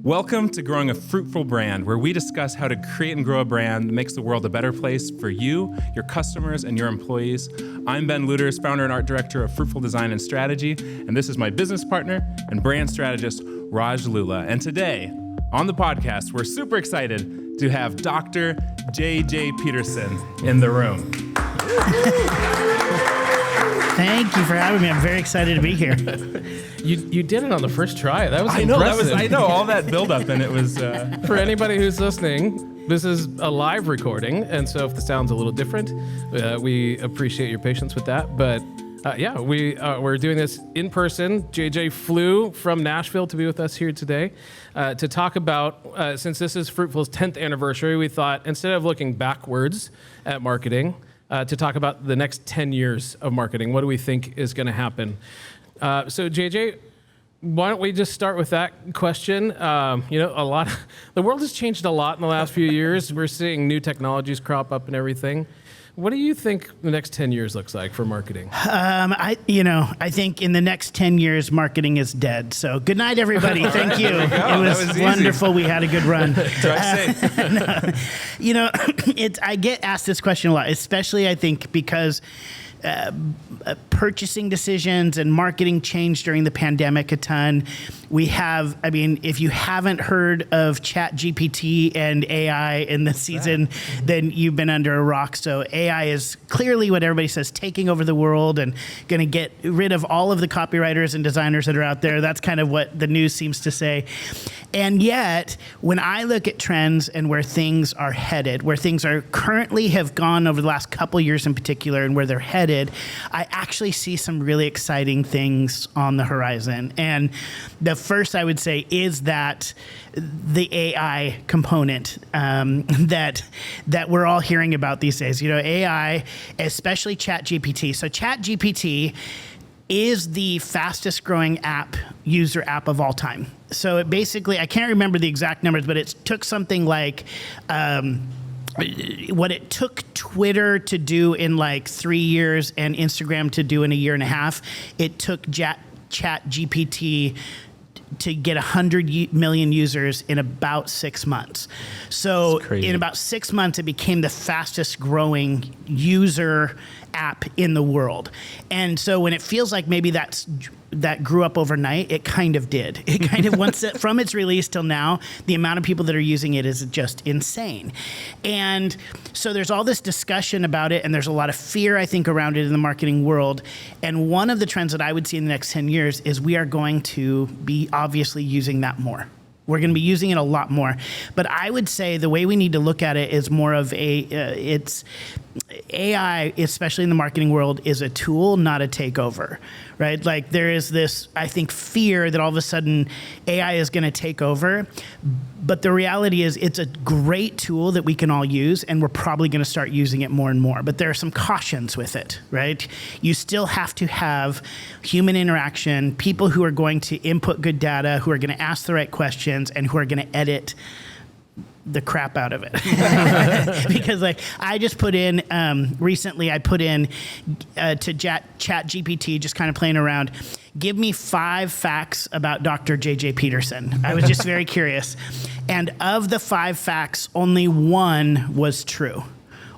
Welcome to Growing a Fruitful Brand, where we discuss how to create and grow a brand that makes the world a better place for you, your customers, and your employees. I'm Ben Luters, founder and art director of Fruitful Design and Strategy, and this is my business partner and brand strategist, Raj Lula. And today, on the podcast, we're super excited to have Dr. J.J. Peterson in the room. Thank you for having me. I'm very excited to be here. You did it on the first try. That was I know, impressive. all that buildup, and it was... For anybody who's listening, this is a live recording, and so if the sound's a little different, we appreciate your patience with that. But we're doing this in person. JJ flew from Nashville to be with us here today to talk about, since this is Fruitful's 10th anniversary, we thought instead of looking backwards at marketing, to talk about the next 10 years of marketing. What do we think is going to happen? So JJ, why don't we just start with that question? The world has changed a lot in the last few years. We're seeing new technologies crop up and everything. What do you think the next 10 years looks like for marketing? I think in the next 10 years, marketing is dead. So good night, everybody. Thank you. It was wonderful. We had a good run. I get asked this question a lot, especially I think because purchasing decisions and marketing changed during the pandemic a ton. We have, if you haven't heard of ChatGPT and AI in this season, then you've been under a rock. So AI is clearly what everybody says, taking over the world and going to get rid of all of the copywriters and designers that are out there. That's kind of what the news seems to say. And yet, when I look at trends and where things are headed, where things are currently have gone over the last couple years in particular and where they're headed, I actually see some really exciting things on the horizon. And the first I would say is that the AI component that we're all hearing about these days. AI, especially ChatGPT. So ChatGPT is the fastest growing user app of all time. So it basically, I can't remember the exact numbers, but it took something like what it took Twitter to do in like 3 years and Instagram to do in a year and a half. It took ChatGPT to get 100 million users in about 6 months. So in about 6 months, it became the fastest growing user app in the world. And so when it feels like maybe that grew up overnight, it kind of did. It kind of, from its release till now, the amount of people that are using it is just insane. And so there's all this discussion about it, and there's a lot of fear, I think, around it in the marketing world. And one of the trends that I would see in the next 10 years is we are going to be obviously using that more. We're going to be using it a lot more. But I would say the way we need to look at it is more of it's AI, especially in the marketing world, is a tool, not a takeover, right? Like there is this, I think, fear that all of a sudden AI is going to take over. But the reality is it's a great tool that we can all use, and we're probably going to start using it more and more. But there are some cautions with it, right? You still have to have human interaction, people who are going to input good data, who are going to ask the right questions, and who are going to edit the crap out of it. Because I just put in, recently I put in to ChatGPT, just kind of playing around, give me 5 facts about Dr. J.J. Peterson. I was just very curious. And of the 5 facts, only 1 was true.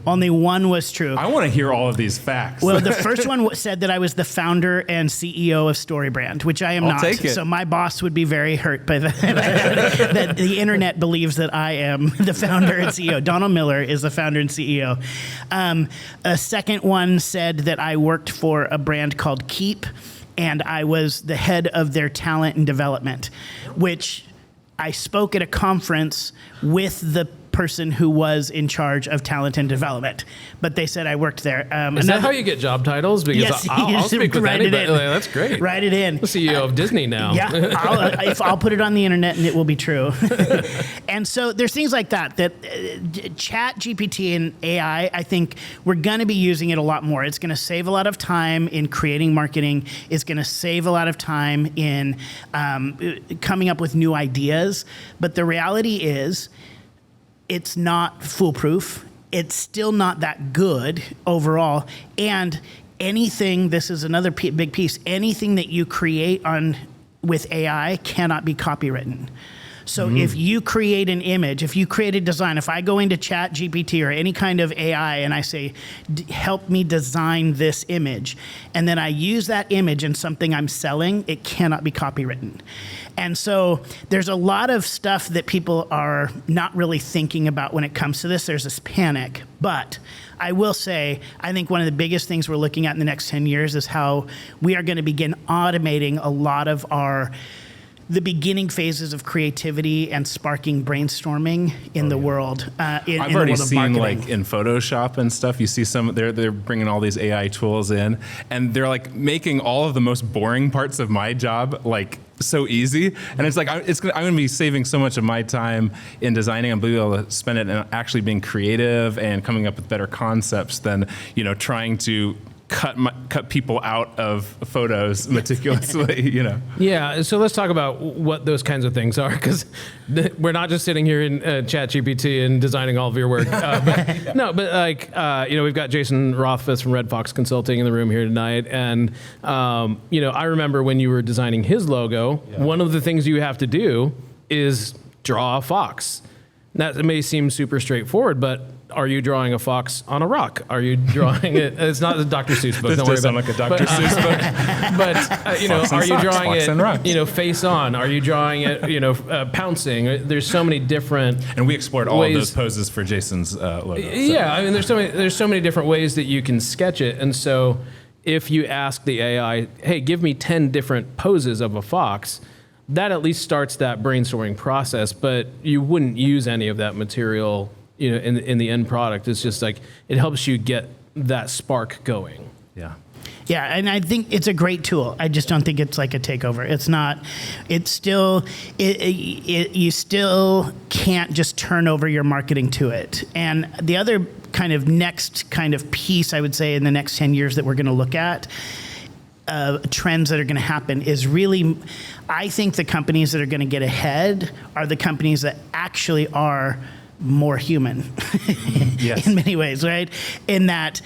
Only 1 was true. I want to hear all of these facts. Well, the first one said that I was the founder and CEO of StoryBrand, which I am not. Take it. So my boss would be very hurt by that. That the internet believes that I am the founder and CEO. Donald Miller is the founder and CEO. A second one said that I worked for a brand called Keep, and I was the head of their talent and development, which I spoke at a conference with the person who was in charge of talent and development, but they said I worked there. Is that how you get job titles? Because yes, I'll speak with anybody. That's great. Write it in. The CEO of Disney now. Yeah, I'll put it on the internet and it will be true. And so there's things like that Chat GPT and AI, I think we're going to be using it a lot more. It's going to save a lot of time in creating marketing. It's going to save a lot of time in coming up with new ideas. But the reality is, it's not foolproof. It's still not that good overall. And anything, this is another big piece, anything that you create with AI cannot be copywritten. So if you create an image, if you create a design, if I go into Chat GPT or any kind of AI and I say, help me design this image, and then I use that image in something I'm selling, it cannot be copywritten. And so there's a lot of stuff that people are not really thinking about when it comes to this. There's this panic. But I will say, I think one of the biggest things we're looking at in the next 10 years is how we are going to begin automating a lot of the beginning phases of creativity and sparking brainstorming in the world. I've already seen, like, in Photoshop and stuff, you see they're bringing all these AI tools in, and they're like making all of the most boring parts of my job like so easy. And it's like, I'm going to be saving so much of my time in designing and being able to spend it in actually being creative and coming up with better concepts than, trying to cut people out of photos meticulously, Yeah, so let's talk about what those kinds of things are, because we're not just sitting here in ChatGPT and designing all of your work. We've got Jason Rothfuss from Red Fox Consulting in the room here tonight, and I remember when you were designing his logo, one of the things you have to do is draw a fox. That may seem super straightforward, but are you drawing a fox on a rock? Are you drawing it? It's not the Dr. Seuss book. This Don't worry does sound about like a Dr. Seuss book. But are you drawing it? Face on? Are you drawing it? Pouncing? There's so many different. And we explored all of those poses for Jason's logo. Yeah, I mean, there's so many different ways that you can sketch it, and so if you ask the AI, hey, give me 10 different poses of a fox, that at least starts that brainstorming process. But you wouldn't use any of that material in the end product. It's just like, it helps you get that spark going. Yeah. Yeah, and I think it's a great tool. I just don't think it's like a takeover. It's not. It's still. You still can't just turn over your marketing to it. And the other next piece, I would say, in the next 10 years that we're going to look at, trends that are going to happen is really, I think the companies that are going to get ahead are the companies that actually are more human yes. in many ways, right? In that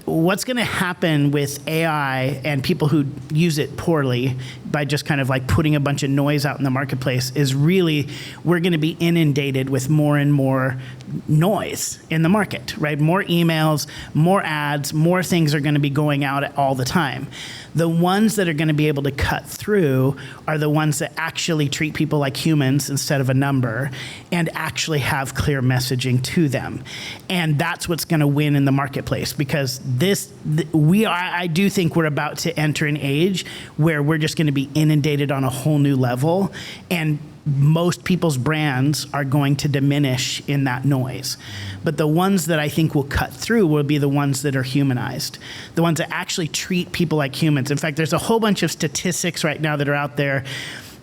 what's going to happen with AI and people who use it poorly by just putting a bunch of noise out in the marketplace is really, we're going to be inundated with more and more noise in the market, right? More emails, more ads, more things are going to be going out all the time. The ones that are going to be able to cut through are the ones that actually treat people like humans instead of a number and actually have clear messaging to them. And that's what's going to win in the marketplace, because I do think we're about to enter an age where we're just going to be inundated on a whole new level, and most people's brands are going to diminish in that noise. But the ones that I think will cut through will be the ones that are humanized, the ones that actually treat people like humans. In fact, there's a whole bunch of statistics right now that are out there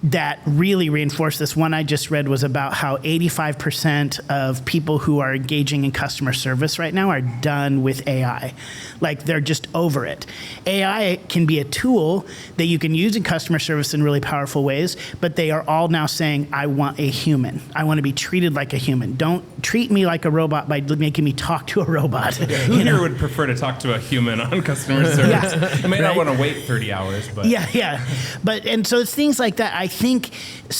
that really reinforce this. One I just read was about how 85% of people who are engaging in customer service right now are done with AI. Like, they're just over it. AI can be a tool that you can use in customer service in really powerful ways, but they are all now saying, I want a human. I want to be treated like a human. Don't treat me like a robot by making me talk to a robot. Yeah, who here would prefer to talk to a human on customer service? Yeah, I may not want to wait 30 hours, but... Yeah. And so it's things like that. I think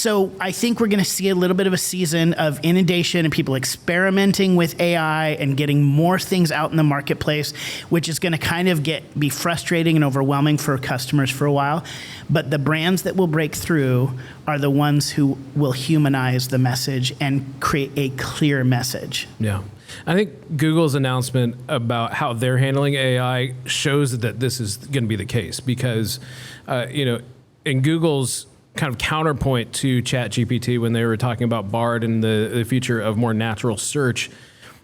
we're going to see a little bit of a season of inundation and people experimenting with AI and getting more things out in the marketplace, which is going to be frustrating and overwhelming for customers for a while. But the brands that will break through are the ones who will humanize the message and create a clear message. Yeah. I think Google's announcement about how they're handling AI shows that this is going to be the case, because, in Google's kind of counterpoint to ChatGPT, when they were talking about Bard and the future of more natural search,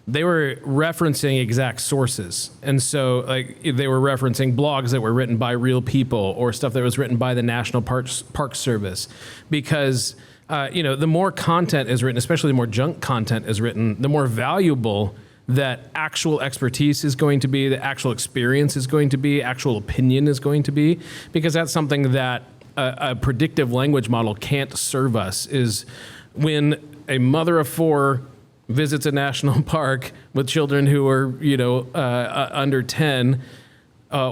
they were referencing exact sources. And so they were referencing blogs that were written by real people or stuff that was written by the National Park Service, because the more content is written, especially the more junk content is written, the more valuable that actual expertise is going to be, the actual experience is going to be, actual opinion is going to be, because that's something that a predictive language model can't serve us. Is when a mother of 4 visits a national park with children who are, under 10,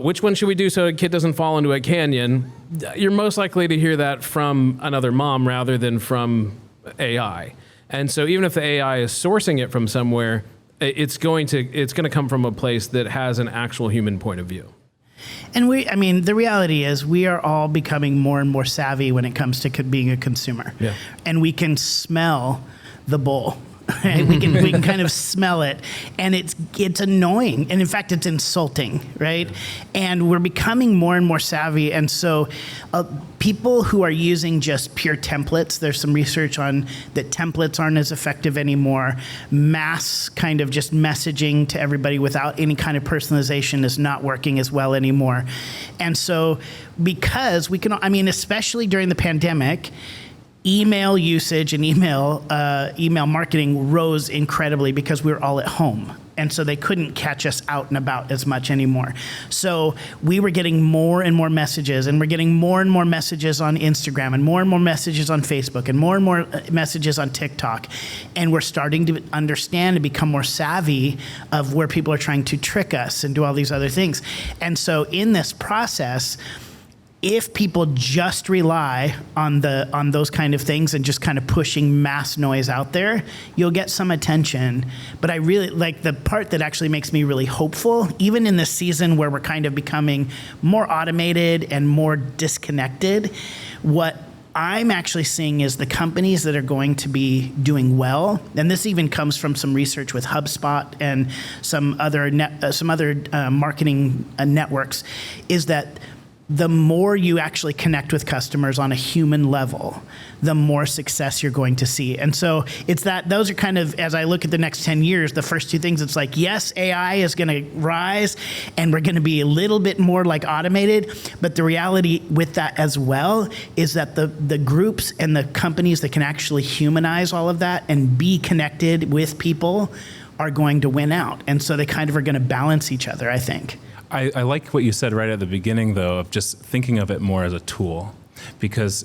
which one should we do so a kid doesn't fall into a canyon? You're most likely to hear that from another mom rather than from AI. And so even if the AI is sourcing it from somewhere, it's going to come from a place that has an actual human point of view. And the reality is we are all becoming more and more savvy when it comes to being a consumer. Yeah. And we can smell the bull. Right? we can kind of smell it, and it's annoying, and in fact it's insulting, right? And we're becoming more and more savvy, and so people who are using just pure templates, there's some research on that templates aren't as effective anymore. Mass kind of just messaging to everybody without any kind of personalization is not working as well anymore. And so because we can, especially during the pandemic, email usage and email marketing rose incredibly because we were all at home. And so they couldn't catch us out and about as much anymore. So we were getting more and more messages, and we're getting more and more messages on Instagram, and more messages on Facebook, and more messages on TikTok. And we're starting to understand and become more savvy of where people are trying to trick us and do all these other things. And so in this process, if people just rely on those kind of things and just kind of pushing mass noise out there, you'll get some attention. But I really like the part that actually makes me really hopeful, even in this season where we're kind of becoming more automated and more disconnected. What I'm actually seeing is the companies that are going to be doing well, and this even comes from some research with HubSpot and some other marketing networks, is that the more you actually connect with customers on a human level, the more success you're going to see. And so it's that those are kind of, as I look at the next 10 years, the first two things, it's like, yes, AI is going to rise and we're going to be a little bit more like automated. But the reality with that as well is that the groups and the companies that can actually humanize all of that and be connected with people are going to win out. And so they kind of are going to balance each other, I think. I like what you said right at the beginning, though, of just thinking of it more as a tool, because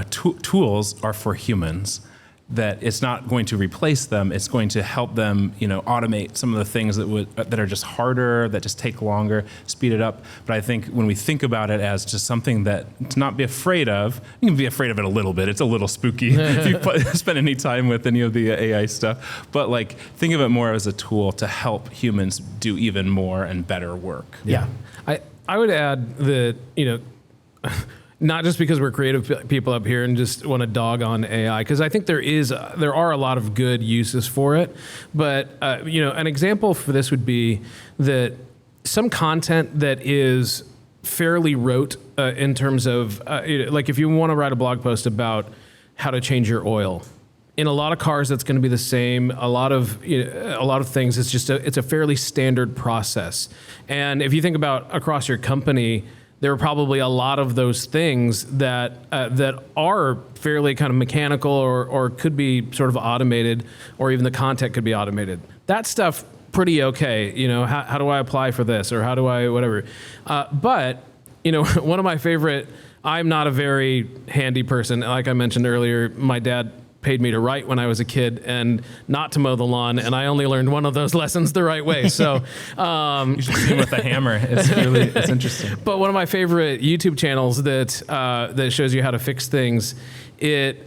tools are for humans. That it's not going to replace them; it's going to help them, automate some of the things that are just harder, that just take longer, speed it up. But I think when we think about it as just something that to not be afraid of, you can be afraid of it a little bit. It's a little spooky if you spend any time with any of the AI stuff. But think of it more as a tool to help humans do even more and better work. Yeah, I would add that not just because we're creative people up here and just want to dog on AI, because I think there are a lot of good uses for it. But an example for this would be that some content that is fairly rote in terms of like if you want to write a blog post about how to change your oil. In a lot of cars, that's going to be the same. A lot of things, it's a fairly standard process. And if you think about across your company, there are probably a lot of those things that are fairly kind of mechanical or could be sort of automated, or even the content could be automated. That stuff, pretty okay. How do I apply for this, or how do I whatever? But one of my favorite. I'm not a very handy person. Like I mentioned earlier, my dad paid me to write when I was a kid and not to mow the lawn, and I only learned one of those lessons the right way. So you should see him with a hammer. It's interesting. But one of my favorite YouTube channels that shows you how to fix things, it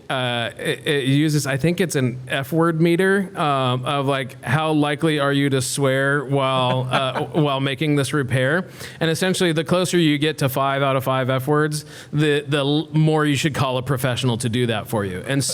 uses, I think it's an F-word meter of like how likely are you to swear while making this repair, and essentially the closer you get to 5 out of 5 F-words, the more you should call a professional to do that for you. And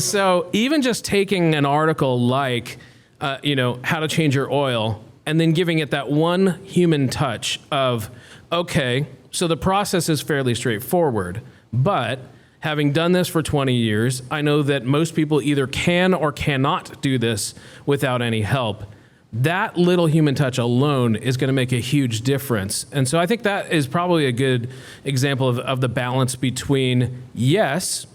so even just taking an article like how to change your oil and then giving it that one human touch of, okay, so the process is fairly straightforward, but having done this for 20 years, I know that most people either can or cannot do this without any help. That little human touch alone is going to make a huge difference. And so I think that is probably a good example of the balance between, yes,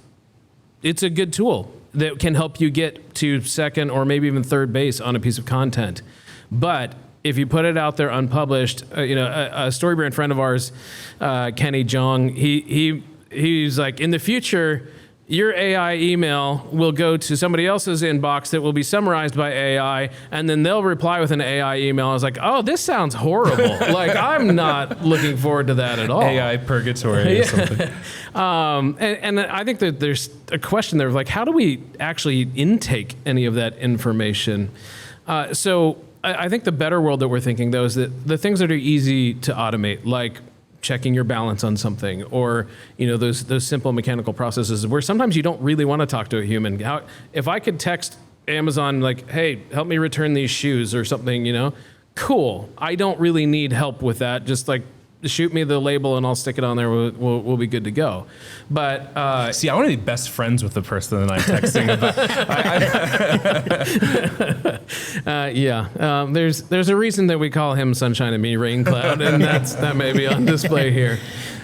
it's a good tool that can help you get to second or maybe even third base on a piece of content. But if you put it out there unpublished, a StoryBrand friend of ours, Kenny Jong, he's like, in the future, your AI email will go to somebody else's inbox that will be summarized by AI, and then they'll reply with an AI email. I was like, oh, this sounds horrible. Like, I'm not looking forward to that at all. AI purgatory or something. And I think that there's a question there of like, how do we actually intake any of that information? So I think the better world that we're thinking, though, is that the things that are easy to automate, like checking your balance on something, or those simple mechanical processes where sometimes you don't really want to talk to a human. If I could text Amazon like, hey, help me return these shoes or something, cool. I don't really need help with that. Just like shoot me the label and I'll stick it on there. We'll be good to go. But see, I want to be best friends with the person that I'm texting about. There's a reason that we call him Sunshine and me Rain Cloud, and that may be on display here.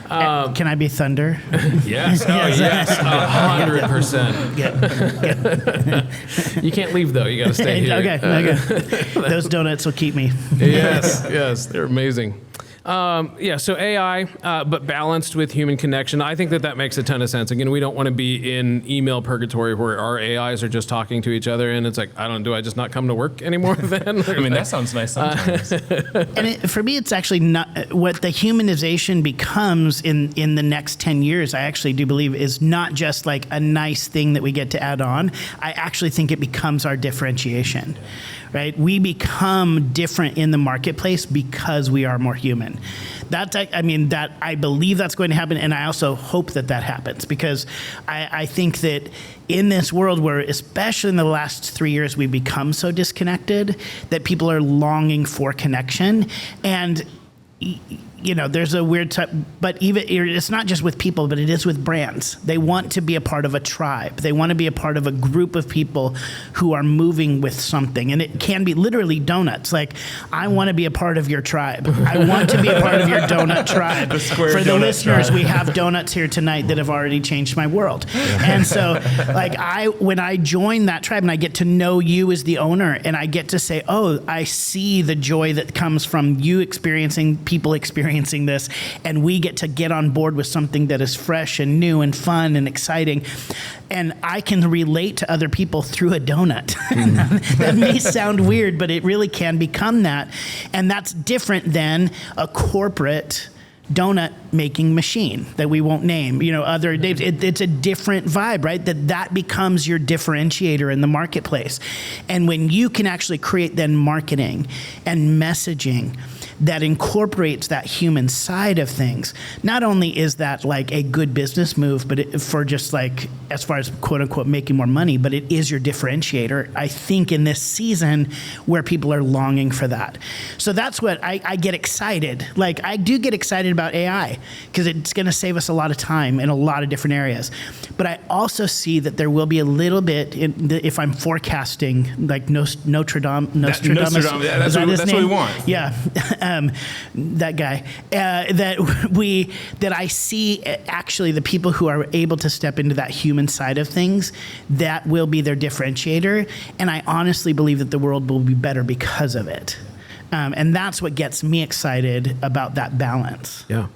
Can I be Thunder? Yes. Oh, yes. 100%. You can't leave though. You got to stay here. Okay. Those donuts will keep me. Yes. They're amazing. So AI, but balanced with human connection. I think that makes a ton of sense. Again, we don't want to be in email purgatory where our AIs are just talking to each other, and it's like, do I just not come to work anymore then? I mean, that sounds nice sometimes. And for me, it's actually not what the humanization becomes in the next 10 years. I actually do believe is not just like a nice thing that we get to add on. I actually think it becomes our differentiation. Right? We become different in the marketplace because we are more human. I believe that's going to happen, and I also hope that happens, because I think that in this world where, especially in the last 3 years, we become so disconnected that people are longing for connection. And there's a weird type, but even it's not just with people, but it is with brands. They want to be a part of a tribe. They want to be a part of a group of people who are moving with something. And it can be literally donuts. Like, I want to be a part of your tribe. I want to be a part of your donut tribe. For the listeners, we have donuts here tonight that have already changed my world. Yeah. And so, when I join that tribe and I get to know you as the owner, and I get to say, oh, I see the joy that comes from you experiencing, people experiencing this, and we get on board with something that is fresh and new and fun and exciting, and I can relate to other people through a donut. That may sound weird, but it really can become that, and that's different than a corporate donut making machine that we won't name, other names. It's a different vibe, right? That becomes your differentiator in the marketplace. And when you can actually create then marketing and messaging that incorporates that human side of things, not only is that like a good business move, but for just like, as far as quote unquote making more money, but it is your differentiator, I think, in this season where people are longing for that. So that's what I get excited. Like, I do get excited about AI because it's going to save us a lot of time in a lot of different areas. But I also see that there will be a little bit, if I'm forecasting, like Nostradamus. Yeah, that's what we want. Yeah. That guy, that I see actually the people who are able to step into that human side of things, that will be their differentiator. And I honestly believe that the world will be better because of it. And that's what gets me excited about that balance. Yeah.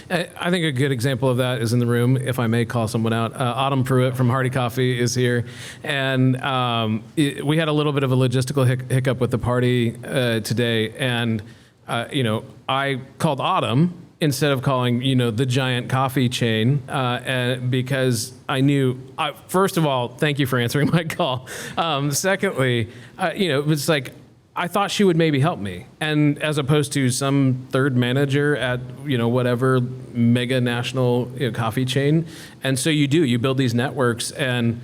I think a good example of that is in the room, if I may call someone out. Autumn Pruitt from Hardy Coffee is here. And we had a little bit of a logistical hiccup with the party today. And I called Autumn instead of calling, the giant coffee chain, and because I knew, first of all, thank you for answering my call. Secondly, it was like, I thought she would maybe help me. And as opposed to some third manager at, whatever mega national coffee chain. And so you build these networks, and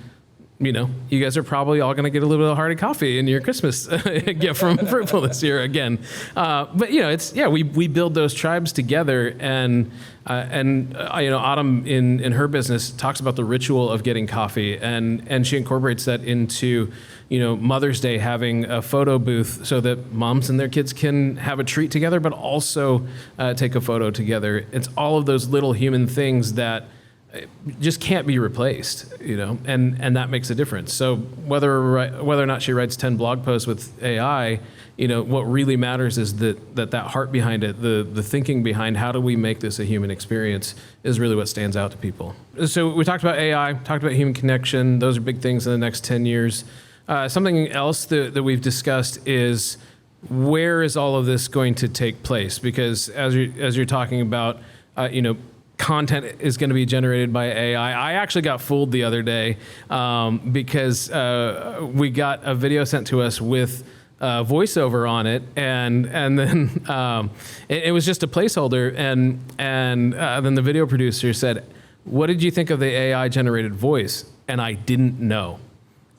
you guys are probably all going to get a little bit of Hardy Coffee in your Christmas gift from Fruitful this year again. But we build those tribes together, and Autumn in her business talks about the ritual of getting coffee, and she incorporates that into Mother's Day, having a photo booth so that moms and their kids can have a treat together, but also take a photo together. It's all of those little human things that just can't be replaced, and that makes a difference. So whether or not she writes 10 blog posts with AI, what really matters is that heart behind it, the thinking behind how do we make this a human experience is really what stands out to people. So we talked about AI, talked about human connection. Those are big things in the next 10 years. Something else that we've discussed is where is all of this going to take place? Because as you're talking about, content is going to be generated by AI. I actually got fooled the other day because we got a video sent to us with voiceover on it, and then it was just a placeholder, and then the video producer said, "What did you think of the AI generated voice?" And I didn't know.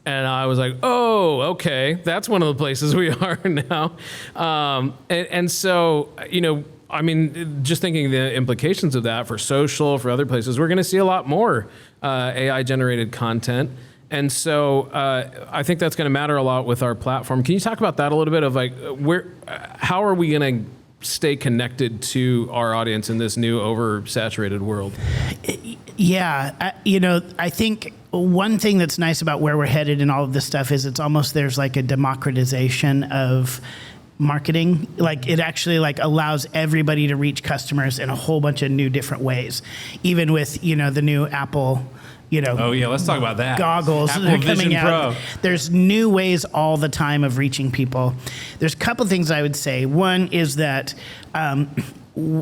And I was like, oh, okay, that's one of the places we are now. And so, just thinking the implications of that for social, for other places, we're going to see a lot more AI-generated content. And so I think that's going to matter a lot with our platform. Can you talk about that a little bit of how are we going to stay connected to our audience in this new oversaturated world? Yeah, I think one thing that's nice about where we're headed in all of this stuff is it's almost there's like a democratization of marketing. Like it actually allows everybody to reach customers in a whole bunch of new different ways. Even with, the new Apple, oh yeah, let's talk about that. Goggles Apple that are coming Vision out. Pro. There's new ways all the time of reaching people. There's a couple things I would say. One is that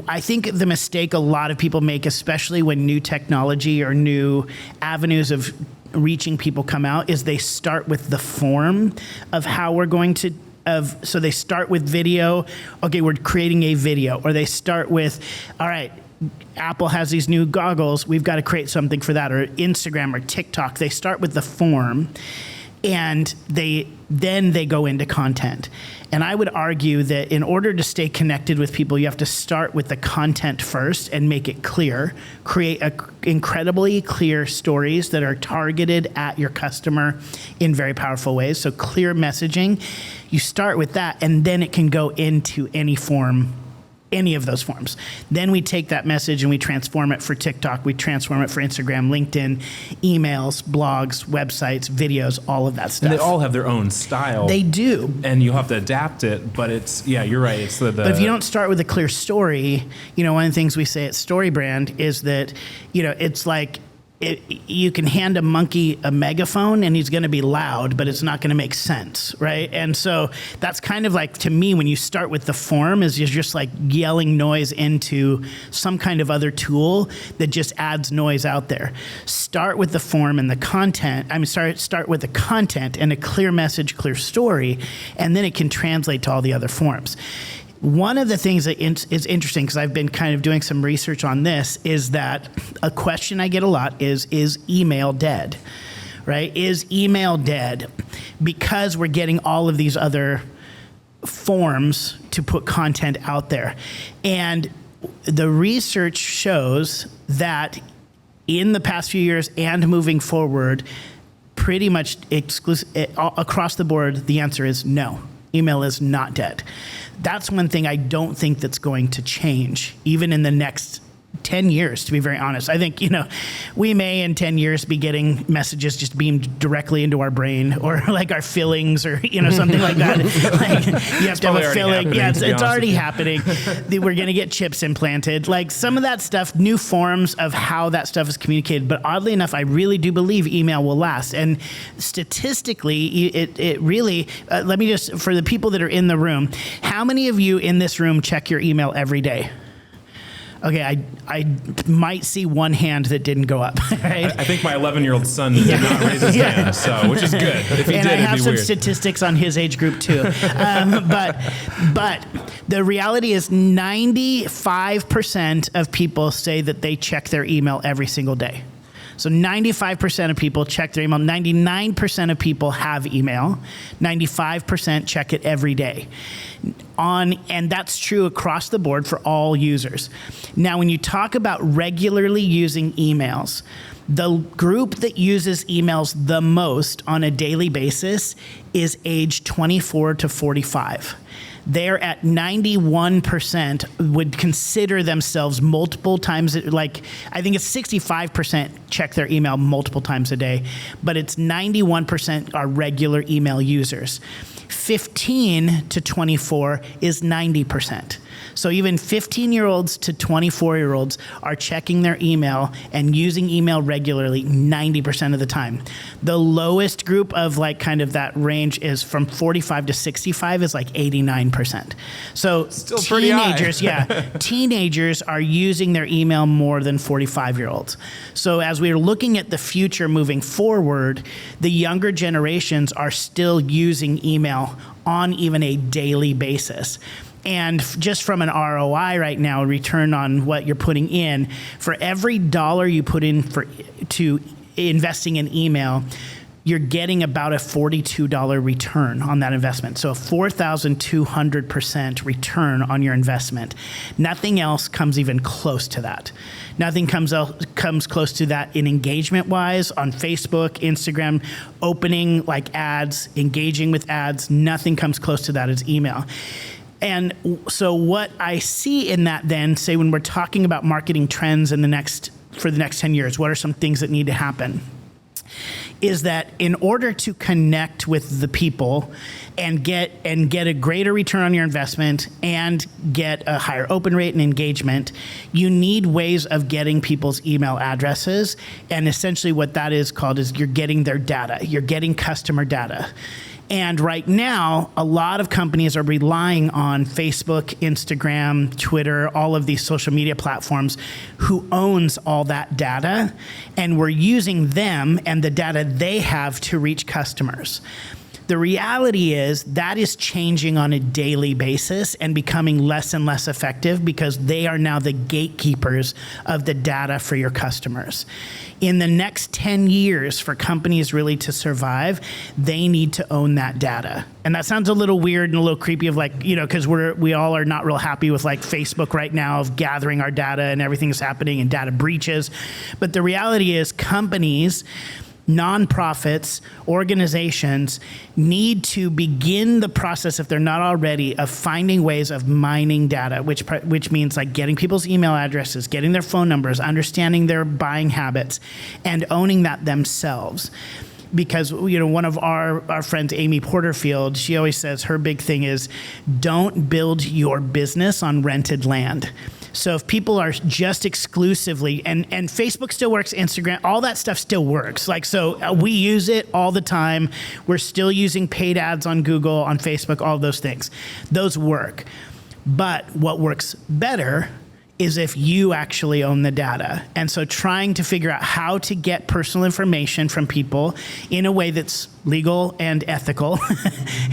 I think the mistake a lot of people make, especially when new technology or new avenues of reaching people come out, is they start with the form of how we're going to so they start with video. Okay, we're creating a video. Or they start with, all right, Apple has these new goggles. We've got to create something for that. Or Instagram or TikTok. They start with the form, and then they go into content. And I would argue that in order to stay connected with people, you have to start with the content first and make it clear. Create incredibly clear stories that are targeted at your customer in very powerful ways. So clear messaging. You start with that, and then it can go into any form, any of those forms. Then we take that message and we transform it for TikTok, we transform it for Instagram, LinkedIn, emails, blogs, websites, videos, all of that stuff. And they all have their own style. They do. And you have to adapt it, but you're right. It's the But if you don't start with a clear story, one of the things we say at StoryBrand is that, it's like, you can hand a monkey a megaphone and he's going to be loud, but it's not going to make sense, right? And so that's kind of like, to me, when you start with the form, is you're just like yelling noise into some kind of other tool that just adds noise out there. Start with the form and the content. Start with the content and a clear message, clear story, and then it can translate to all the other forms. One of the things that is interesting, because I've been kind of doing some research on this, is that a question I get a lot is email dead, right? Is email dead? Because we're getting all of these other forms to put content out there. And the research shows that in the past few years and moving forward, pretty much across the board, the answer is no. Email is not dead. That's one thing I don't think that's going to change, even in the next 10 years, to be very honest. I think, we may in 10 years be getting messages just beamed directly into our brain, or like our fillings, or, something like that. Like, you have to have a filling. Yeah, it's already happening. We're going to get chips implanted. Like some of that stuff, new forms of how that stuff is communicated. But oddly enough, I really do believe email will last. And statistically, it really, let me just, for the people that are in the room, how many of you in this room check your email every day? Okay, I might see one hand that didn't go up. Right? I think my 11-year-old son did not raise his hand, so which is good. If he and did, I have it'd be some weird. statistics on his age group too. But the reality is 95% of people say that they check their email every single day. So 95% of people check their email. 99% of people have email. 95% check it every day. And that's true across the board for all users. Now, when you talk about regularly using emails, the group that uses emails the most on a daily basis is age 24 to 45. they're at 91% would consider themselves multiple times, like I think it's 65% check their email multiple times a day, but it's 91% are regular email users. 15 to 24 is 90%. So even 15-year-olds to 24-year-olds are checking their email and using email regularly 90% of the time. The lowest group of like kind of that range is from 45 to 65 is like 89%. So still pretty high. Teenagers are using their email more than 45-year-olds. So as we're looking at the future moving forward, the younger generations are still using email on even a daily basis. And just from an ROI right now, return on what you're putting in, for every dollar you put in to investing in email, you're getting about a $42 return on that investment. So a 4,200% return on your investment. Nothing else comes even close to that. Nothing comes close to that in engagement-wise on Facebook, Instagram, opening like ads, engaging with ads. Nothing comes close to that as email. And so what I see in that then, say when we're talking about marketing trends for the next 10 years, what are some things that need to happen? Is that in order to connect with the people and get a greater return on your investment and get a higher open rate and engagement, you need ways of getting people's email addresses. And essentially what that is called is you're getting their data. You're getting customer data. And right now, a lot of companies are relying on Facebook, Instagram, Twitter, all of these social media platforms who owns all that data. And we're using them and the data they have to reach customers. The reality is that is changing on a daily basis and becoming less and less effective because they are now the gatekeepers of the data for your customers. In the next 10 years, for companies really to survive, they need to own that data. And that sounds a little weird and a little creepy of like, because we all are not real happy with like Facebook right now of gathering our data and everything is happening and data breaches. But the reality is companies, nonprofits, organizations need to begin the process, if they're not already, of finding ways of mining data, which means like getting people's email addresses, getting their phone numbers, understanding their buying habits, and owning that themselves. Because one of our friends, Amy Porterfield, she always says her big thing is don't build your business on rented land. So if people are just exclusively, and Facebook still works, Instagram, all that stuff still works. Like, so we use it all the time. We're still using paid ads on Google, on Facebook, all those things. Those work. But what works better is if you actually own the data. And so trying to figure out how to get personal information from people in a way that's legal and ethical,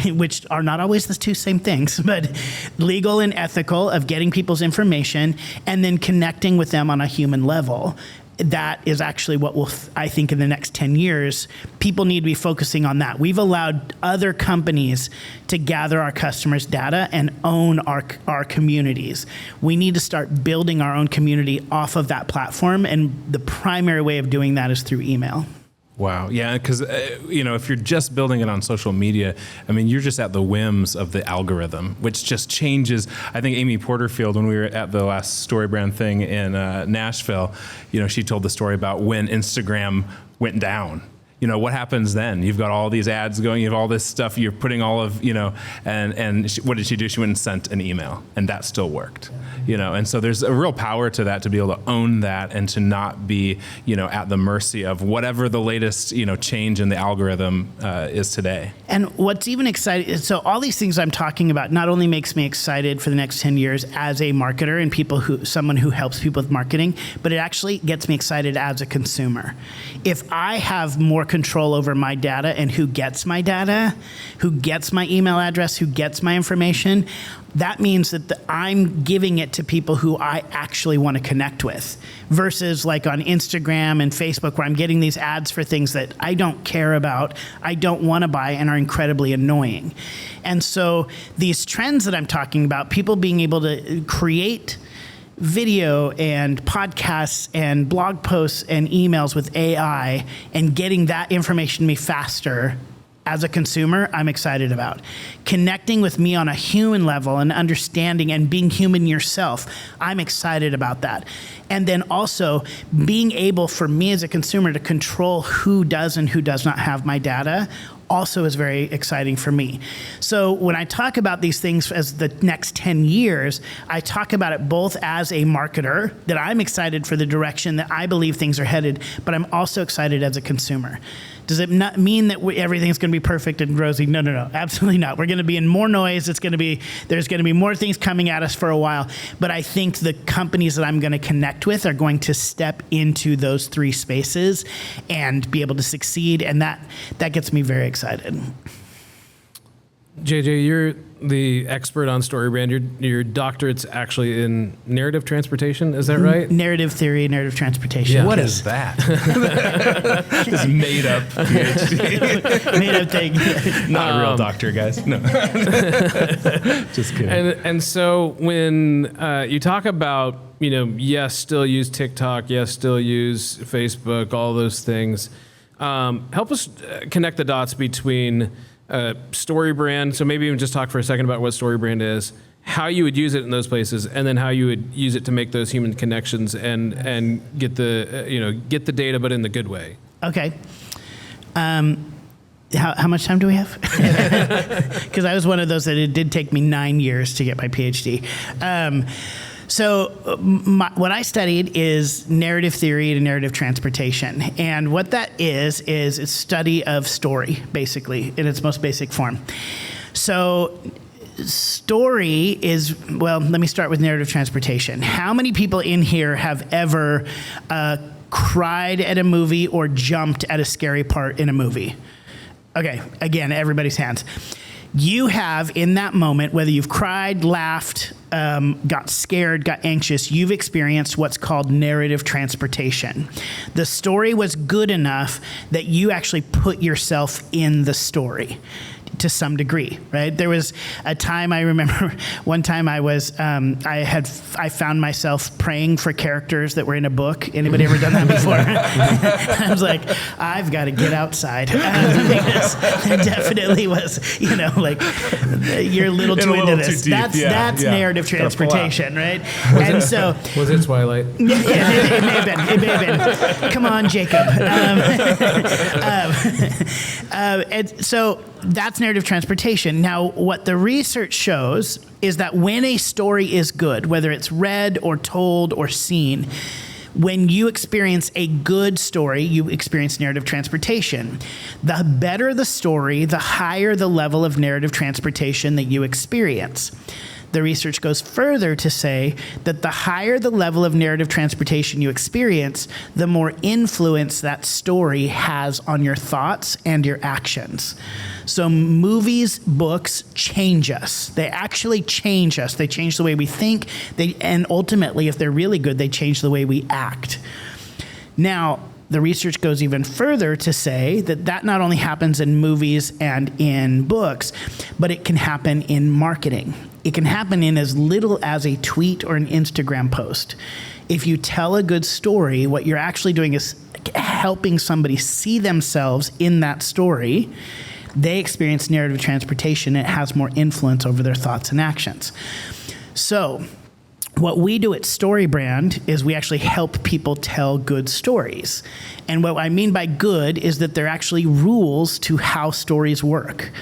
which are not always the two same things, but legal and ethical of getting people's information and then connecting with them on a human level. That is actually what will, I think in the next 10 years, people need to be focusing on that. We've allowed other companies to gather our customers' data and own our communities. We need to start building our own community off of that platform, and the primary way of doing that is through email. Wow. Yeah, because, if you're just building it on social media, I mean, you're just at the whims of the algorithm, which just changes. I think Amy Porterfield, when we were at the last StoryBrand thing in Nashville, she told the story about when Instagram went down. What happens then? You've got all these ads going, you have all this stuff, you're putting all of, and what did she do? She went and sent an email, and that still worked. And so there's a real power to that, to be able to own that and to not be, at the mercy of whatever the latest, change in the algorithm is today. And what's even exciting, so all these things I'm talking about not only makes me excited for the next 10 years as a marketer and someone who helps people with marketing, but it actually gets me excited as a consumer. If I have more control over my data and who gets my data, who gets my email address, who gets my information, that means that I'm giving it to people who I actually want to connect with, versus like on Instagram and Facebook where I'm getting these ads for things that I don't care about, I don't want to buy, and are incredibly annoying. And so these trends that I'm talking about, people being able to create video and podcasts and blog posts and emails with AI and getting that information to me faster as a consumer, I'm excited about. Connecting with me on a human level and understanding and being human yourself, I'm excited about that. And then also being able for me as a consumer to control who does and who does not have my data also is very exciting for me. So when I talk about these things as the next 10 years, I talk about it both as a marketer, that I'm excited for the direction that I believe things are headed, but I'm also excited as a consumer. Does it not mean that everything's going to be perfect and rosy? No, absolutely not. We're going to be in more noise. There's going to be more things coming at us for a while. But I think the companies that I'm going to connect with are going to step into those three spaces and be able to succeed. And that gets me very excited. JJ, you're the expert on StoryBrand. Your doctorate's actually in narrative transportation. Is that right? Narrative theory, narrative transportation. Yeah. What is that? Just made up PhD. Made up thing. Not a real doctor, guys. No. Just kidding. And so when you talk about, yes, still use TikTok, yes, still use Facebook, all those things, help us connect the dots between StoryBrand. So maybe even just talk for a second about what StoryBrand is, how you would use it in those places, and then how you would use it to make those human connections and get the data, but in the good way. Okay. How much time do we have? Because I was one of those that it did take me 9 years to get my PhD. So what I studied is narrative theory and narrative transportation. And what that is it's study of story, basically, in its most basic form. So story is, well, let me start with narrative transportation. How many people in here have ever cried at a movie or jumped at a scary part in a movie? Okay, again, everybody's hands. You have, in that moment, whether you've cried, laughed, got scared, got anxious, you've experienced what's called narrative transportation. The story was good enough that you actually put yourself in the story to some degree, right? There was a time, I remember one time I found myself praying for characters that were in a book. Anybody ever done that before? I was like, I've got to get outside. Because there definitely was, you're a little too into this. That's narrative transportation, right? Was it Twilight? It may have been. Come on, Jacob. And so that's narrative transportation. Now, what the research shows is that when a story is good, whether it's read or told or seen, when you experience a good story, you experience narrative transportation. The better the story, the higher the level of narrative transportation that you experience. The research goes further to say that the higher the level of narrative transportation you experience, the more influence that story has on your thoughts and your actions. So movies, books change us. They actually change us. They change the way we think. And ultimately, if they're really good, they change the way we act. Now, the research goes even further to say that not only happens in movies and in books, but it can happen in marketing. It can happen in as little as a tweet or an Instagram post. If you tell a good story, what you're actually doing is helping somebody see themselves in that story. They experience narrative transportation. It has more influence over their thoughts and actions. So what we do at StoryBrand is we actually help people tell good stories. And what I mean by good is that there are actually rules to how stories work.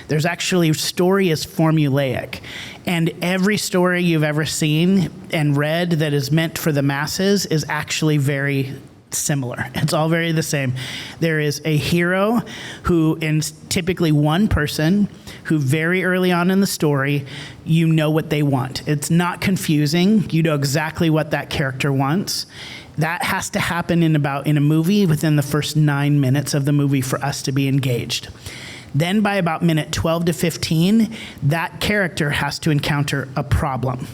There's actually, story is formulaic. And every story you've ever seen and read that is meant for the masses is actually very similar. It's all very the same. There is a hero who is typically one person who very early on in the story, you know what they want. It's not confusing. You know exactly what that character wants. That has to happen in a movie within the first 9 minutes of the movie for us to be engaged. Then by about minute 12 to 15, that character has to encounter a problem.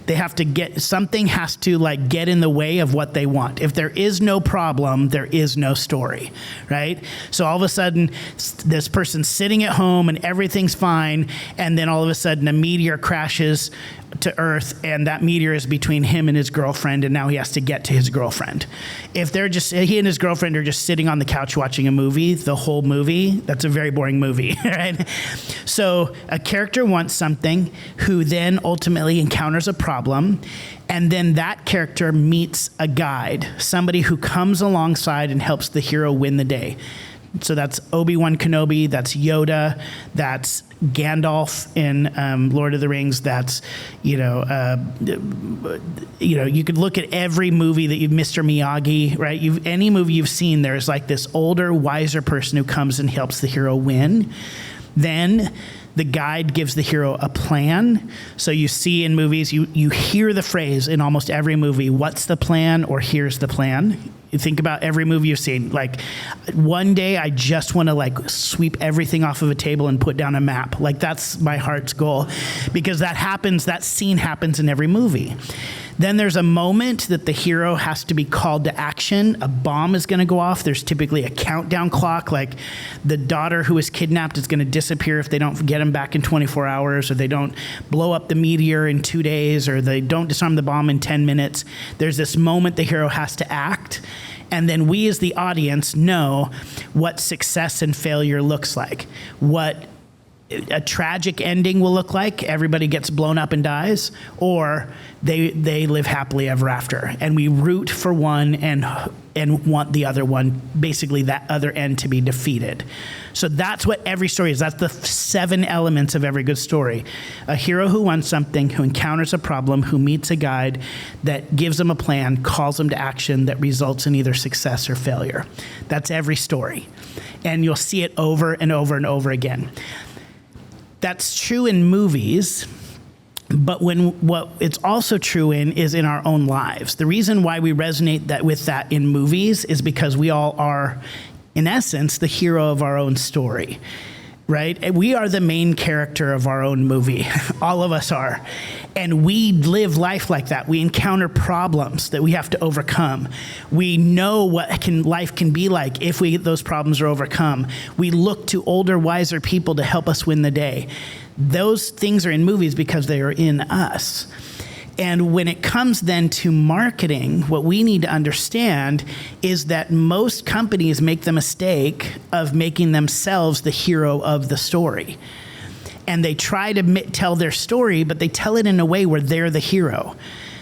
They have to something has to get in the way of what they want. If there is no problem, there is no story, right? So all of a sudden, this person's sitting at home and everything's fine, and then all of a sudden a meteor crashes to Earth, and that meteor is between him and his girlfriend, and now he has to get to his girlfriend. If he and his girlfriend are just sitting on the couch watching a movie, the whole movie, that's a very boring movie, right? So a character wants something, who then ultimately encounters a problem, and then that character meets a guide, somebody who comes alongside and helps the hero win the day. So that's Obi-Wan Kenobi, that's Yoda, that's Gandalf in Lord of the Rings. That's, you could look at every movie that Mr. Miyagi, right? Any movie you've seen, there's like this older, wiser person who comes and helps the hero win. Then the guide gives the hero a plan. So you see in movies, you hear the phrase in almost every movie, what's the plan, or here's the plan. You think about every movie you've seen. Like, one day I just want to like sweep everything off of a table and put down a map. Like, that's my heart's goal, because that scene happens in every movie. Then there's a moment that the hero has to be called to action. A bomb is going to go off. There's typically a countdown clock, like the daughter who was kidnapped is going to disappear if they don't get him back in 24 hours, or they don't blow up the meteor in 2 days, or they don't disarm the bomb in 10 minutes. There's this moment the hero has to act. And then we as the audience know what success and failure looks like, what a tragic ending will look like, everybody gets blown up and dies, or they live happily ever after. And we root for one and want the other one, basically that other end, to be defeated. So that's what every story is. That's the 7 elements of every good story. A hero who wants something, who encounters a problem, who meets a guide that gives them a plan, calls them to action, that results in either success or failure. That's every story. And you'll see it over and over and over again. That's true in movies, but what it's also true is in our own lives. The reason why we resonate with that in movies is because we all are, in essence, the hero of our own story, right? We are the main character of our own movie. All of us are. And we live life like that. We encounter problems that we have to overcome. We know what life can be like if those problems are overcome. We look to older, wiser people to help us win the day. Those things are in movies because they are in us. And when it comes then to marketing, what we need to understand is that most companies make the mistake of making themselves the hero of the story. And they try to tell their story, but they tell it in a way where they're the hero.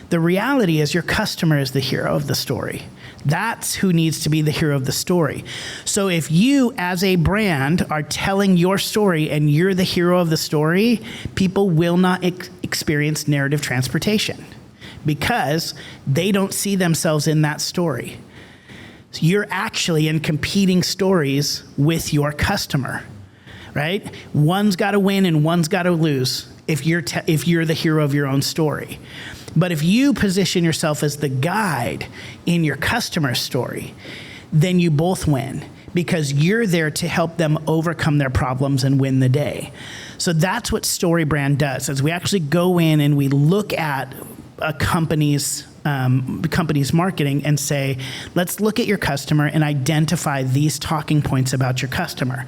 The reality is your customer is the hero of the story. That's who needs to be the hero of the story. So if you, as a brand, are telling your story and you're the hero of the story, people will not experience narrative transportation because they don't see themselves in that story. So you're actually in competing stories with your customer, right? One's got to win and one's got to lose if you're the hero of your own story. But if you position yourself as the guide in your customer's story, then you both win because you're there to help them overcome their problems and win the day. So that's what StoryBrand does, is we actually go in and we look at a company's marketing and say, let's look at your customer and identify these talking points about your customer.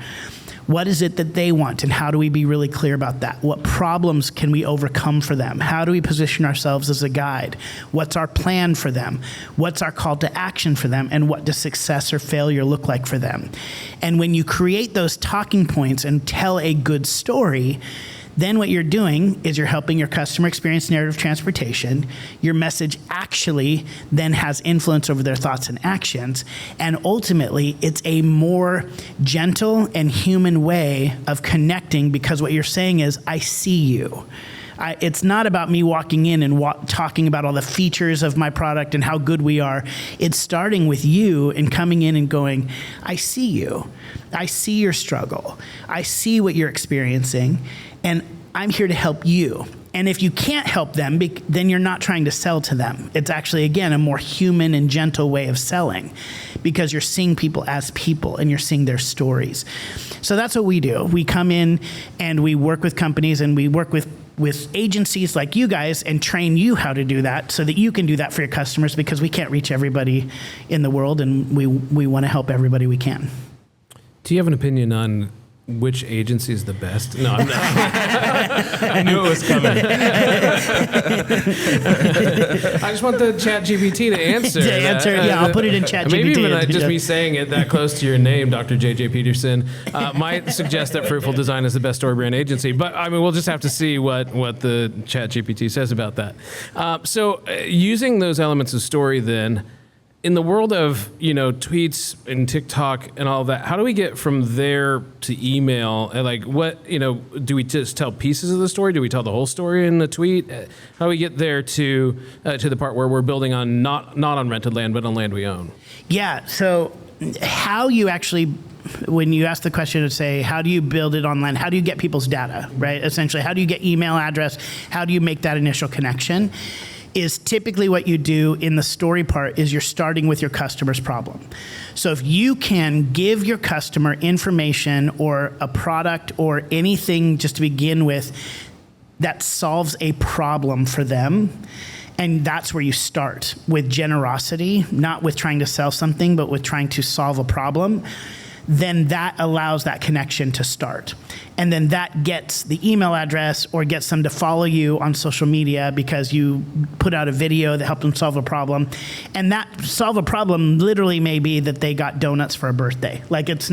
What is it that they want, and how do we be really clear about that? What problems can we overcome for them? How do we position ourselves as a guide? What's our plan for them? What's our call to action for them? And what does success or failure look like for them? And when you create those talking points and tell a good story, then what you're doing is you're helping your customer experience narrative transportation. Your message actually then has influence over their thoughts and actions. And ultimately, it's a more gentle and human way of connecting because what you're saying is, I see you. It's not about me walking in and talking about all the features of my product and how good we are. It's starting with you and coming in and going, I see you. I see your struggle. I see what you're experiencing, and I'm here to help you. And if you can't help them, then you're not trying to sell to them. It's actually, again, a more human and gentle way of selling because you're seeing people as people and you're seeing their stories. So that's what we do. We come in and we work with companies and we work with agencies like you guys and train you how to do that so that you can do that for your customers because we can't reach everybody in the world and we want to help everybody we can. Do you have an opinion on which agency is the best? No, I'm not. I knew it was coming. I just want the ChatGPT to answer. I'll put it in ChatGPT. Maybe even just me saying it that close to your name, Dr. JJ Peterson, might suggest that Fruitful Design is the best StoryBrand agency. But I mean, we'll just have to see what the ChatGPT says about that. So using those elements of story then, in the world of, tweets and TikTok and all of that, how do we get from there to email? And like, what, do we just tell pieces of the story? Do we tell the whole story in the tweet? How do we get there to the part where we're building on not on rented land, but on land we own? Yeah. So how you actually, when you ask the question to say, how do you build it online? How do you get people's data, right? Essentially, how do you get email address? How do you make that initial connection? Is typically what you do in the story part is you're starting with your customer's problem. So if you can give your customer information or a product or anything just to begin with that solves a problem for them, and that's where you start, with generosity, not with trying to sell something, but with trying to solve a problem, then that allows that connection to start. And then that gets the email address or gets them to follow you on social media because you put out a video that helped them solve a problem. And that solve a problem literally may be that they got donuts for a birthday. Like it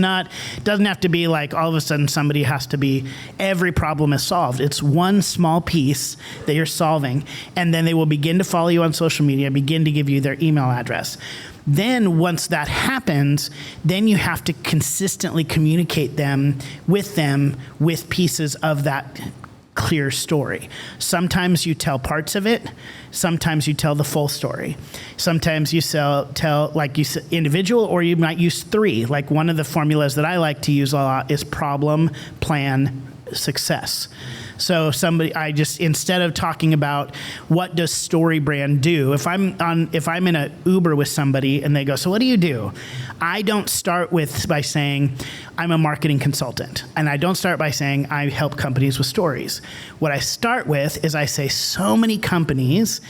doesn't have to be like all of a sudden somebody has to be, every problem is solved. It's one small piece that you're solving. And then they will begin to follow you on social media, begin to give you their email address. Then once that happens, then you have to consistently communicate with pieces of that clear story. Sometimes you tell parts of it. Sometimes you tell the full story. Sometimes you tell like you said, individual, or you might use 3. Like one of the formulas that I like to use a lot is problem, plan, success. So instead of talking about what does StoryBrand do, if I'm in an Uber with somebody and they go, so what do you do? I don't start by saying I'm a marketing consultant. And I don't start by saying I help companies with stories. What I start with is I say so many companies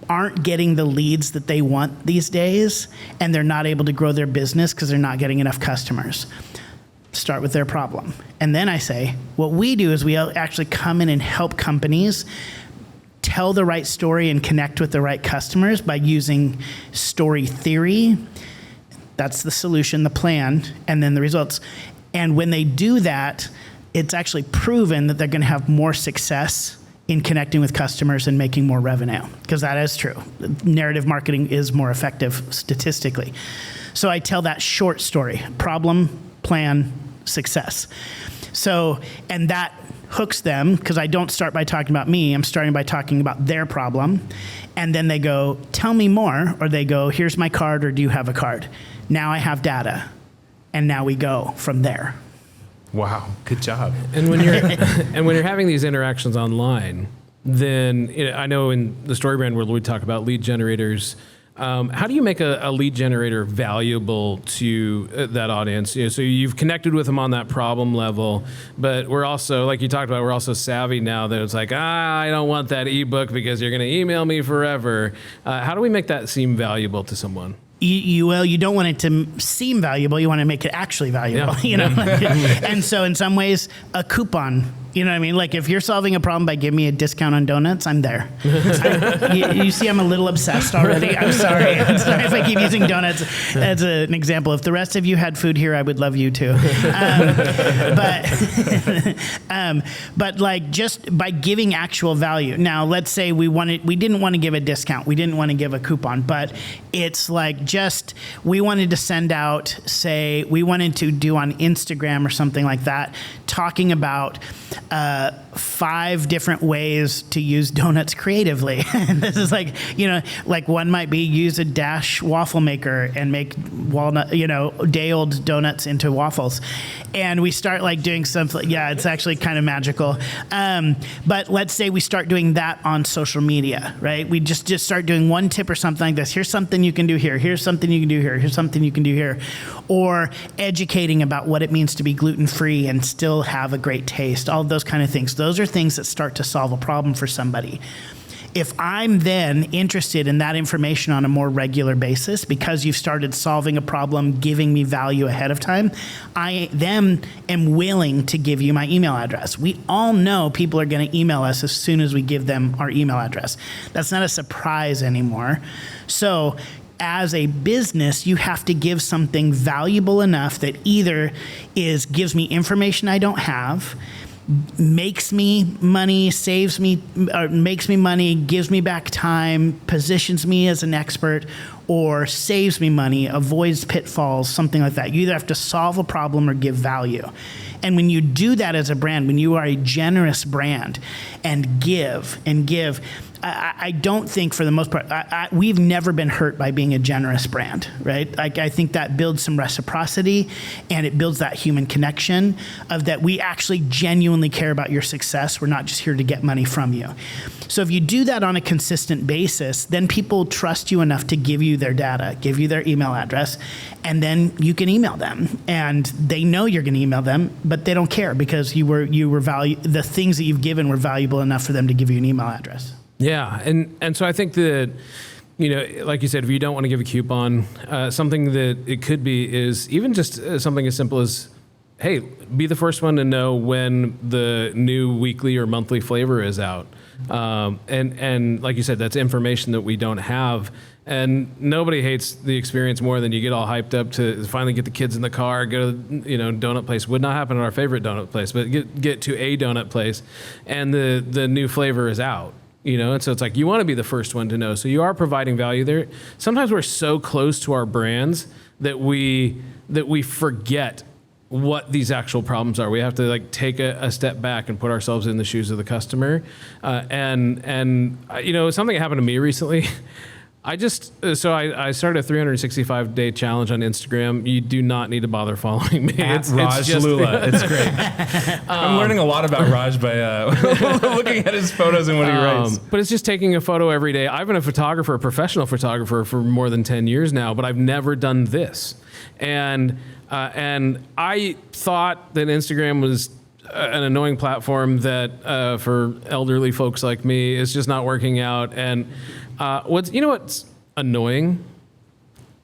aren't getting the leads that they want these days, and they're not able to grow their business because they're not getting enough customers. Start with their problem. And then I say, what we do is we actually come in and help companies tell the right story and connect with the right customers by using story theory. That's the solution, the plan, and then the results. And when they do that, it's actually proven that they're going to have more success in connecting with customers and making more revenue, because that is true. Narrative marketing is more effective statistically. So I tell that short story, problem, plan, success. So, and that hooks them, because I don't start by talking about me, I'm starting by talking about their problem. And then they go, tell me more, or they go, here's my card, or do you have a card? Now I have data. And now we go from there. Wow, good job. And when you're having these interactions online, then I know in the StoryBrand world we talk about lead generators. How do you make a lead generator valuable to that audience? So you've connected with them on that problem level, but we're also, like you talked about, we're also savvy now that it's like, I don't want that ebook because you're going to email me forever. How do we make that seem valuable to someone? You don't want it to seem valuable. You want to make it actually valuable, And so in some ways, a coupon, you know what I mean? Like if you're solving a problem by giving me a discount on donuts, I'm there. You see, I'm a little obsessed already. I'm sorry. I'm sorry if I keep using donuts as an example. If the rest of you had food here, I would love you too. But like just by giving actual value. Now, let's say we didn't want to give a discount. We didn't want to give a coupon, but it's like we wanted to send out, say, we wanted to do on Instagram or something like that, talking about 5 different ways to use donuts creatively. This is like, like one might be use a Dash waffle maker and make walnut, day-old donuts into waffles. And we start like doing something, it's actually kind of magical. But let's say we start doing that on social media, right? We just start doing one tip or something like this. Here's something you can do here. Here's something you can do here. Here's something you can do here. Or educating about what it means to be gluten-free and still have a great taste. All of those kind of things. Those are things that start to solve a problem for somebody. If I'm then interested in that information on a more regular basis because you've started solving a problem, giving me value ahead of time, I then am willing to give you my email address. We all know people are going to email us as soon as we give them our email address. That's not a surprise anymore. So as a business, you have to give something valuable enough that either gives me information I don't have, makes me money, saves me, or makes me money, gives me back time, positions me as an expert, or saves me money, avoids pitfalls, something like that. You either have to solve a problem or give value. And when you do that as a brand, when you are a generous brand and give, I don't think for the most part, we've never been hurt by being a generous brand, right? I think that builds some reciprocity and it builds that human connection of that we actually genuinely care about your success. We're not just here to get money from you. So if you do that on a consistent basis, then people trust you enough to give you their data, give you their email address, and then you can email them. And they know you're going to email them, but they don't care because the things that you've given were valuable enough for them to give you an email address. Yeah, and so I think that, like you said, if you don't want to give a coupon, something that it could be is even just something as simple as, hey, be the first one to know when the new weekly or monthly flavor is out. And like you said, that's information that we don't have. And nobody hates the experience more than you get all hyped up to finally get the kids in the car, go to donut place. Would not happen at our favorite donut place, but get to a donut place, and the new flavor is out. And so it's like you want to be the first one to know. So you are providing value there. Sometimes we're so close to our brands that we forget what these actual problems are. We have to take a step back and put ourselves in the shoes of the customer. And something happened to me recently. I started a 365-day challenge on Instagram. You do not need to bother following me. Raj Lula. It's great. I'm learning a lot about Raj by looking at his photos and what he writes. But it's just taking a photo every day. I've been a professional photographer for more than 10 years now, but I've never done this. And I thought that Instagram was an annoying platform that for elderly folks like me is just not working out. And what's annoying?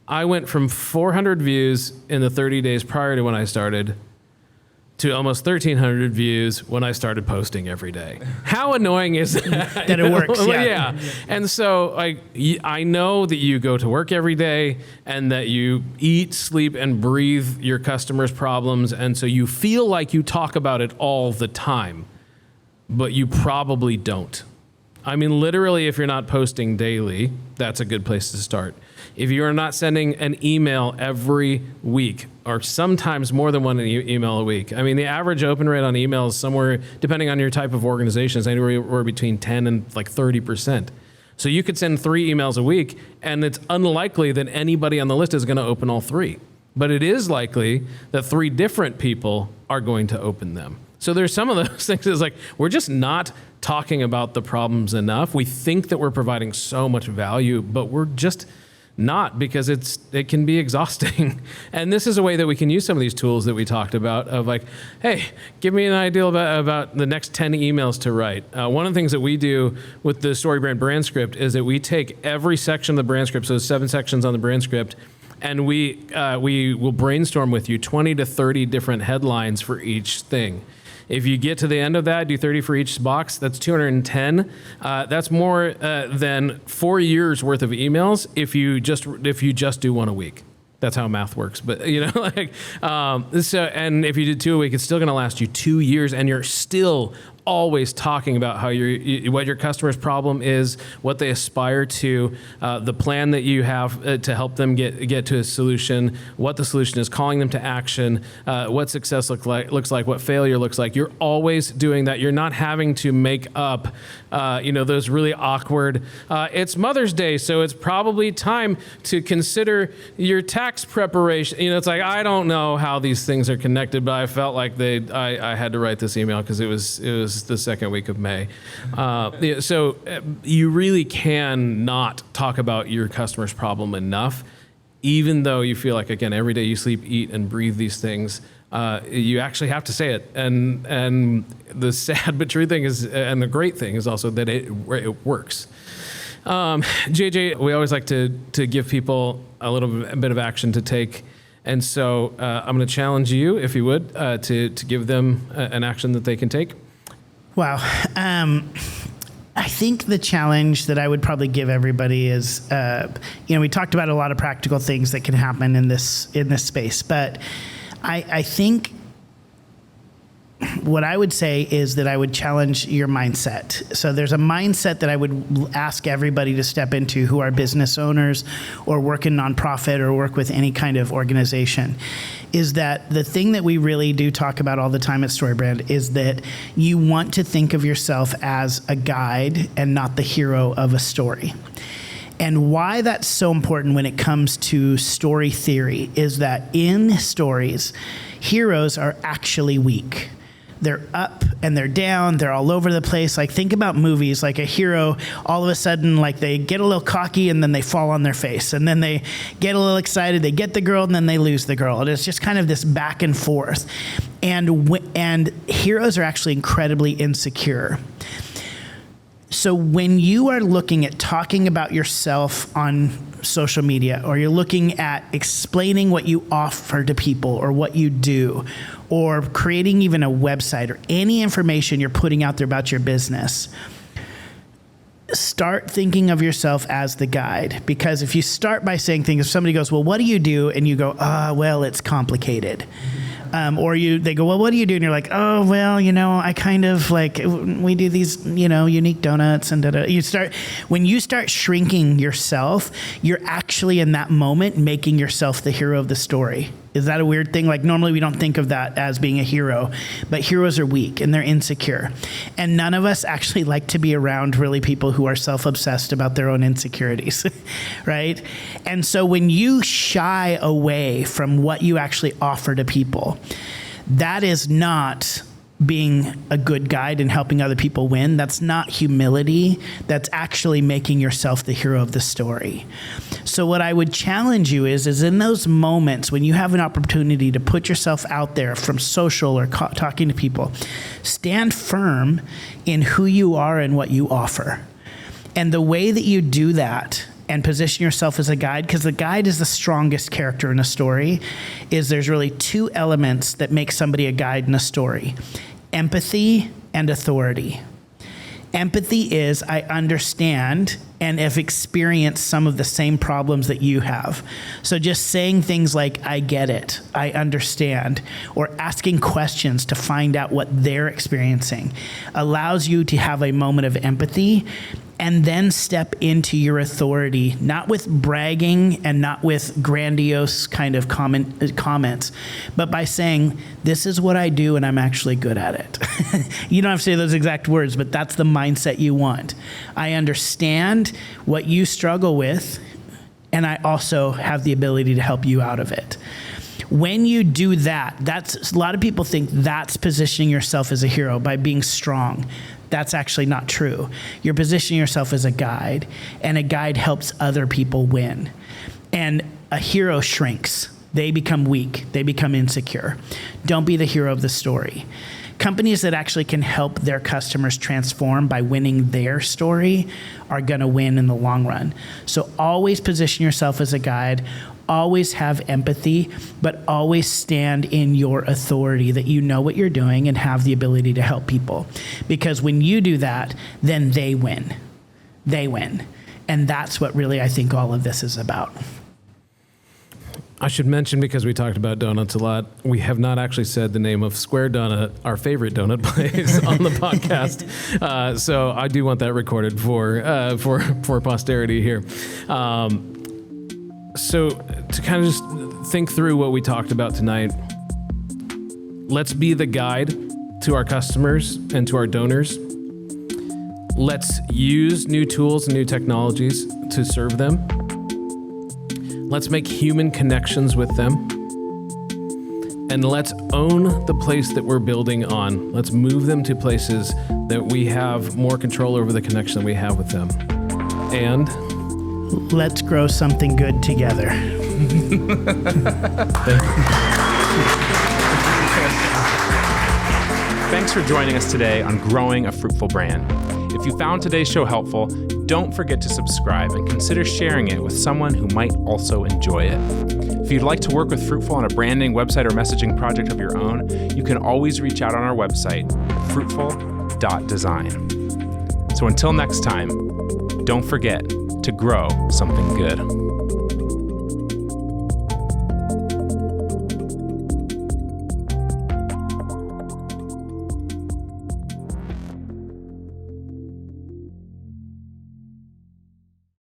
I went from 400 views in the 30 days prior to when I started to almost 1,300 views when I started posting every day. How annoying is that? That it works, yeah. And so I know that you go to work every day and that you eat, sleep, and breathe your customers' problems, and so you feel like you talk about it all the time, but you probably don't. I mean, literally, if you're not posting daily, that's a good place to start. If you are not sending an email every week, or sometimes more than one email a week, I mean, the average open rate on email is somewhere, depending on your type of organization, is anywhere between 10 and 30%. So you could send 3 emails a week, and it's unlikely that anybody on the list is going to open all 3. But it is likely that 3 different people are going to open them. So there's some of those things is we're just not talking about the problems enough. We think that we're providing so much value, but we're just not, because it can be exhausting. And this is a way that we can use some of these tools that we talked about of hey, give me an idea about the next 10 emails to write. One of the things that we do with the StoryBrand brand script is that we take every section of the brand script, so there's 7 sections on the brand script, and we will brainstorm with you 20 to 30 different headlines for each thing. If you get to the end of that, do 30 for each box, that's 210. That's more than 4 years worth of emails if you just do 1 a week. That's how math works. But so, and if you did 2 a week, it's still going to last you 2 years, and you're still always talking about how what your customer's problem is, what they aspire to, the plan that you have to help them get to a solution, what the solution is, calling them to action, what success looks like, what failure looks like. You're always doing that. You're not having to make up, those really awkward. It's Mother's Day, so it's probably time to consider your tax preparation. It's I don't know how these things are connected, but I felt like I had to write this email because it was the second week of May. So you really can not talk about your customer's problem enough, even though you feel like, again, every day you sleep, eat, and breathe these things. you actually have to say it. And the sad but true thing is, and the great thing is also that it works. JJ, we always like to give people a little bit of action to take. And so I'm going to challenge you, if you would, to give them an action that they can take. Wow. I think the challenge that I would probably give everybody is, we talked about a lot of practical things that can happen in this space, but I think what I would say is that I would challenge your mindset. So there's a mindset that I would ask everybody to step into who are business owners or work in nonprofit or work with any kind of organization, is that the thing that we really do talk about all the time at StoryBrand is that you want to think of yourself as a guide and not the hero of a story. And why that's so important when it comes to story theory is that in stories, heroes are actually weak. They're up and they're down. They're all over the place. Like, think about movies, like a hero, all of a sudden, like, they get a little cocky and then they fall on their face. And then they get a little excited. They get the girl and then they lose the girl. And it's just kind of this back and forth. And heroes are actually incredibly insecure. So when you are looking at talking about yourself on social media, or you're looking at explaining what you offer to people or what you do, or creating even a website or any information you're putting out there about your business, start thinking of yourself as the guide. Because if you start by saying things, if somebody goes, well, what do you do? And you go, well, it's complicated. Or they go, well, what do you do? And you're like, oh, well, I kind of like, we do these, unique donuts and da-da. When you start shrinking yourself, you're actually in that moment making yourself the hero of the story. Is that a weird thing? Like, normally we don't think of that as being a hero, but heroes are weak and they're insecure. And none of us actually like to be around really people who are self-obsessed about their own insecurities, right? And so when you shy away from what you actually offer to people, that is not being a good guide and helping other people win. That's not humility. That's actually making yourself the hero of the story. So what I would challenge you is in those moments when you have an opportunity to put yourself out there from social or talking to people, stand firm in who you are and what you offer. And the way that you do that and position yourself as a guide, because the guide is the strongest character in a story, is there's really two elements that make somebody a guide in a story: empathy and authority. Empathy is, I understand and have experienced some of the same problems that you have. So just saying things like, I get it, I understand, or asking questions to find out what they're experiencing allows you to have a moment of empathy and then step into your authority, not with bragging and not with grandiose kind of comments, but by saying, this is what I do and I'm actually good at it. You don't have to say those exact words, but that's the mindset you want. I understand what you struggle with, and I also have the ability to help you out of it. When you do that, that's a lot of people think that's positioning yourself as a hero by being strong. That's actually not true. You're positioning yourself as a guide, and a guide helps other people win. And a hero shrinks. They become weak. They become insecure. Don't be the hero of the story. Companies that actually can help their customers transform by winning their story are going to win in the long run. So always position yourself as a guide. Always have empathy, but always stand in your authority that you know what you're doing and have the ability to help people. Because when you do that, then they win. They win. And that's what really I think all of this is about. I should mention, because we talked about donuts a lot, we have not actually said the name of Square Donut, our favorite donut place, on the podcast. So I do want that recorded for posterity here. So to kind of just think through what we talked about tonight, let's be the guide to our customers and to our donors. Let's use new tools and new technologies to serve them. Let's make human connections with them. And let's own the place that we're building on. Let's move them to places that we have more control over the connection that we have with them. And let's grow something good together. thank you. Thanks for joining us today on Growing a Fruitful Brand. If you found today's show helpful, don't forget to subscribe and consider sharing it with someone who might also enjoy it. If you'd like to work with Fruitful on a branding, website, or messaging project of your own, you can always reach out on our website, fruitful.design. So until next time, don't forget to grow something good.